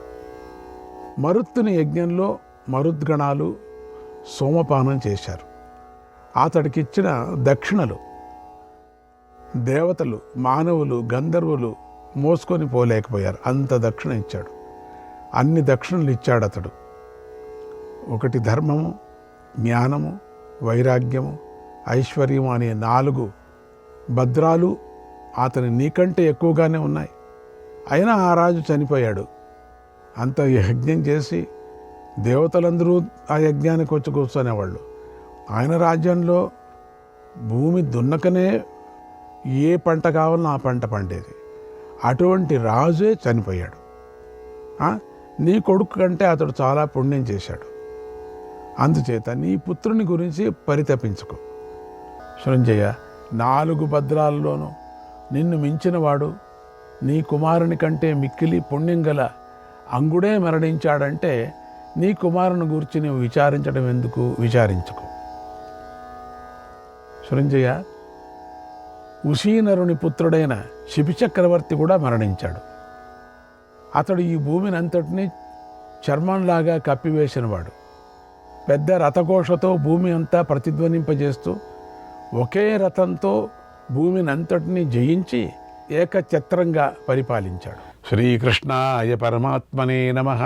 మరుత్తుని యజ్ఞంలో మరుద్గణాలు సోమపానం చేశారు. అతడికిచ్చిన దక్షిణలు దేవతలు, మానవులు, గంధర్వులు మోసుకొని పోలేకపోయారు. అంత దక్షిణ ఇచ్చాడు. అన్ని దక్షిణలు ఇచ్చాడు అతడు. ఒకటి ధర్మము, జ్ఞానము, వైరాగ్యము, ఐశ్వర్యము అనే 4 భద్రాలు అతని నీకంటే ఎక్కువగానే ఉన్నాయి. అయినా ఆ రాజు చనిపోయాడు. అంత యజ్ఞం చేసి దేవతలందరూ ఆ యజ్ఞానికి వచ్చి కూర్చునేవాళ్ళు. ఆయన రాజ్యంలో భూమి దున్నకనే ఏ పంట కావాలన్నా ఆ పంట పండేది. అటువంటి రాజే చనిపోయాడు. నీ కొడుకు కంటే అతడు చాలా పుణ్యం చేశాడు. అందుచేత నీ పుత్రుని గురించి పరితపించుకో. సృంజయ, 4 భద్రాల్లోనూ నిన్ను మించినవాడు నీ కుమారుని కంటే మిక్కిలి పుణ్యం గల అంగుడే మరణించాడంటే నీ కుమారుని గురించి నీవు విచారించడం ఎందుకు? విచారించుకో. సృంజయ, ఉషీనరుని పుత్రుడైన శిపిచక్రవర్తి కూడా మరణించాడు. అతడు ఈ భూమిని అంతటినీ చర్మంలాగా కప్పివేసినవాడు. పెద్ద రథఘోషతో భూమి అంతా ప్రతిధ్వనింపజేస్తూ ఒకే రథంతో భూమిని అంతటినీ జయించి ఏకఛత్రంగా పరిపాలించాడు. శ్రీకృష్ణాయ పరమాత్మనే నమః.